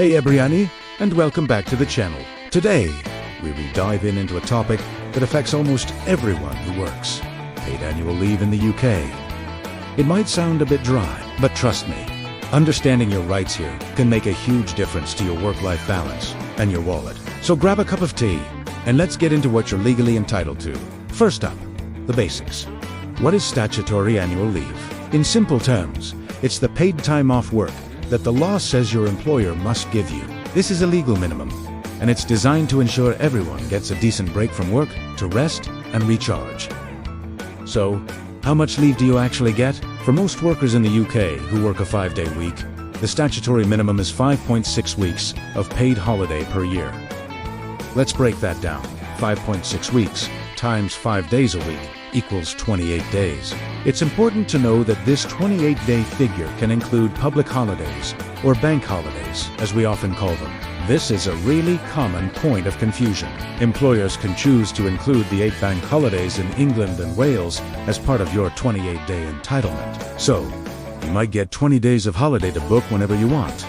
Hey Ebriani, and welcome back to the channel. Today, we will dive into a topic that affects almost everyone who works: paid annual leave in the UK. It might sound a bit dry, but trust me, understanding your rights here can make a huge difference to your work-life balance and your wallet. So grab a cup of tea, and let's get into what you're legally entitled to. First up, the basics. What is statutory annual leave? In simple terms, it's the paid time off work that the law says your employer must give you. This is a legal minimum, and it's designed to ensure everyone gets a decent break from work to rest and recharge. So, how much leave do you actually get? For most workers in the UK who work a 5-day week, the statutory minimum is 5.6 weeks of paid holiday per year. Let's break that down. 5.6 weeks times 5 days a week equals 28 days. It's important to know that this 28-day figure can include public holidays, or bank holidays, as we often call them. This is a really common point of confusion. Employers can choose to include the 8 bank holidays in England and Wales as part of your 28-day entitlement. So, you might get 20 days of holiday to book whenever you want,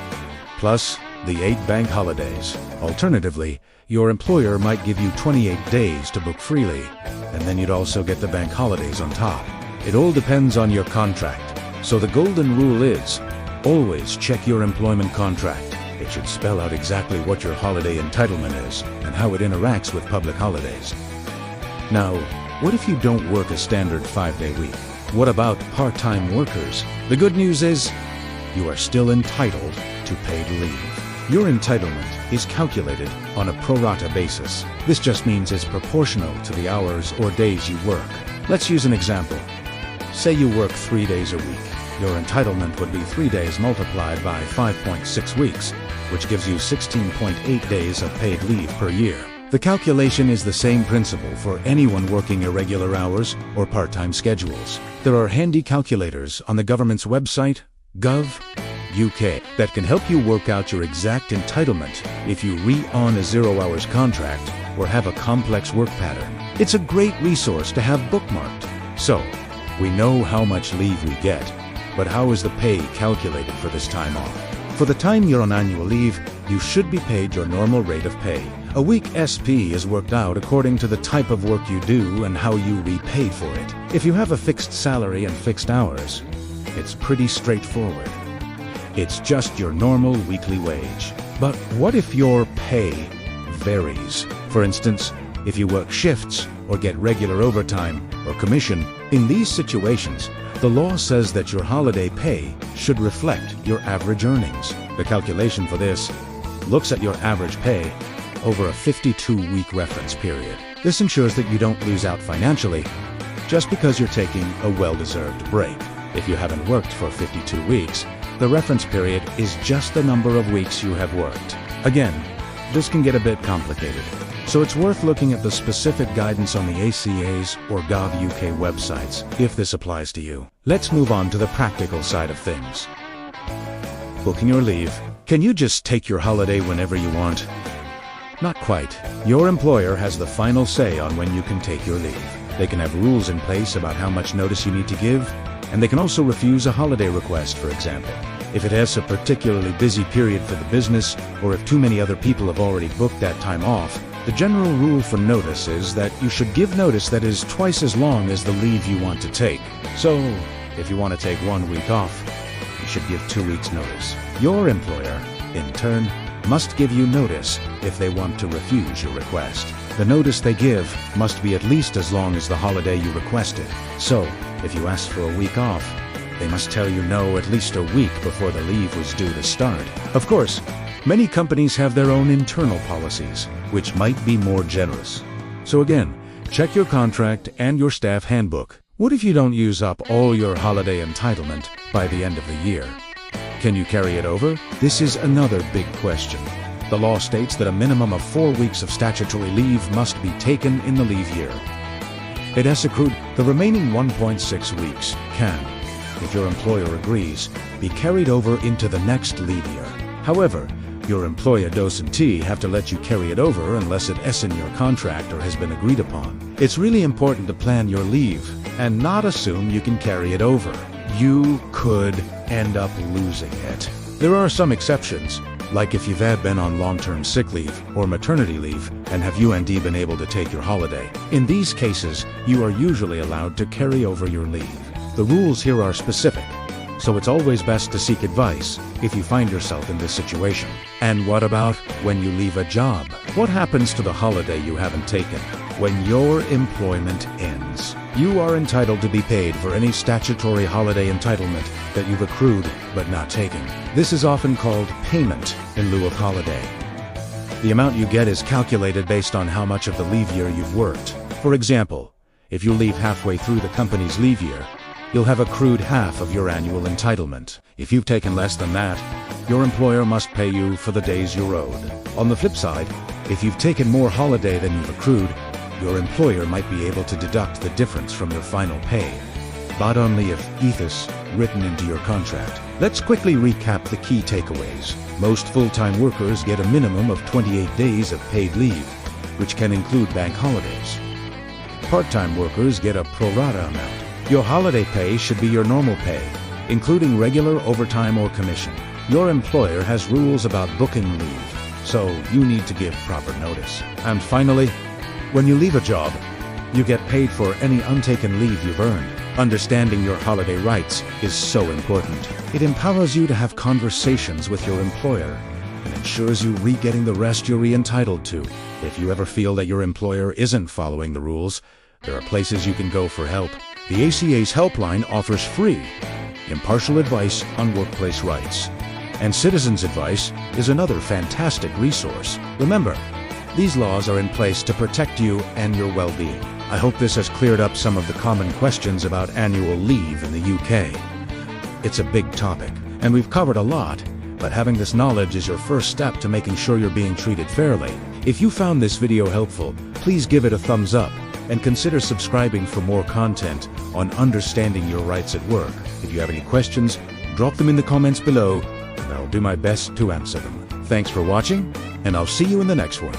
plus the 8 bank holidays. Alternatively, your employer might give you 28 days to book freely, and then you'd also get the bank holidays on top. It all depends on your contract. So the golden rule is, always check your employment contract. It should spell out exactly what your holiday entitlement is and how it interacts with public holidays. Now, what if you don't work a standard 5-day week? What about part-time workers? The good news is, you are still entitled to paid leave. Your entitlement is calculated on a pro rata basis. This just means it's proportional to the hours or days you work. Let's use an example. Say you work 3 days a week. Your entitlement would be 3 days multiplied by 5.6 weeks, which gives you 16.8 days of paid leave per year. The calculation is the same principle for anyone working irregular hours or part-time schedules. There are handy calculators on the government's website, gov.uk, that can help you work out your exact entitlement if you re-on a 0-hours contract or have a complex work pattern. It's a great resource to have bookmarked. So, we know how much leave we get, but how is the pay calculated for this time off? For the time you're on annual leave, you should be paid your normal rate of pay. A week SP is worked out according to the type of work you do and how you be paid for it. If you have a fixed salary and fixed hours, it's pretty straightforward. It's just your normal weekly wage. But what if your pay varies? For instance, if you work shifts or get regular overtime or commission, in these situations, the law says that your holiday pay should reflect your average earnings. The calculation for this looks at your average pay over a 52-week reference period. This ensures that you don't lose out financially just because you're taking a well-deserved break. If you haven't worked for 52 weeks, the reference period is just the number of weeks you have worked. Again, this can get a bit complicated, so it's worth looking at the specific guidance on the ACA's or gov.uk websites if this applies to you. Let's move on to the practical side of things. Booking your leave. Can you just take your holiday whenever you want? Not quite. Your employer has the final say on when you can take your leave. They can have rules in place about how much notice you need to give, and they can also refuse a holiday request, for example, if it has a particularly busy period for the business, or if too many other people have already booked that time off. The general rule for notice is that you should give notice that is twice as long as the leave you want to take. So, if you want to take 1 week off, you should give 2 weeks notice. Your employer, in turn, must give you notice if they want to refuse your request. The notice they give must be at least as long as the holiday you requested. So, if you ask for a week off, they must tell you no at least a week before the leave was due to start. Of course, many companies have their own internal policies, which might be more generous. So again, check your contract and your staff handbook. What if you don't use up all your holiday entitlement by the end of the year? Can you carry it over? This is another big question. The law states that a minimum of 4 weeks of statutory leave must be taken in the leave year. It has accrued. The remaining 1.6 weeks can, if your employer agrees, be carried over into the next leave year. However, your employer doesn't have to let you carry it over unless it is in your contract or has been agreed upon. It's really important to plan your leave and not assume you can carry it over. You could end up losing it. There are some exceptions, Like if you've been on long-term sick leave or maternity leave and have you been able to take your holiday. In these cases, you are usually allowed to carry over your leave. The rules here are specific, so it's always best to seek advice if you find yourself in this situation. And what about when you leave a job? What happens to the holiday you haven't taken? When your employment ends, you are entitled to be paid for any statutory holiday entitlement that you've accrued but not taken. This is often called payment in lieu of holiday. The amount you get is calculated based on how much of the leave year you've worked. For example, if you leave halfway through the company's leave year, you'll have accrued half of your annual entitlement. If you've taken less than that, your employer must pay you for the days you're owed. On the flip side, if you've taken more holiday than you've accrued, your employer might be able to deduct the difference from your final pay, but only if it is written into your contract. Let's quickly recap the key takeaways. Most full-time workers get a minimum of 28 days of paid leave, which can include bank holidays. Part-time workers get a pro rata amount. Your holiday pay should be your normal pay, including regular overtime or commission. Your employer has rules about booking leave, so you need to give proper notice. And finally, when you leave a job, you get paid for any untaken leave you've earned. Understanding your holiday rights is so important. It empowers you to have conversations with your employer and ensures you getting the rest you're entitled to. If you ever feel that your employer isn't following the rules, there are places you can go for help. The ACA's helpline offers free, impartial advice on workplace rights. And Citizens Advice is another fantastic resource. Remember, these laws are in place to protect you and your well-being. I hope this has cleared up some of the common questions about annual leave in the UK. It's a big topic, and we've covered a lot, but having this knowledge is your first step to making sure you're being treated fairly. If you found this video helpful, please give it a thumbs up and consider subscribing for more content on understanding your rights at work. If you have any questions, drop them in the comments below, and I'll do my best to answer them. Thanks for watching, and I'll see you in the next one.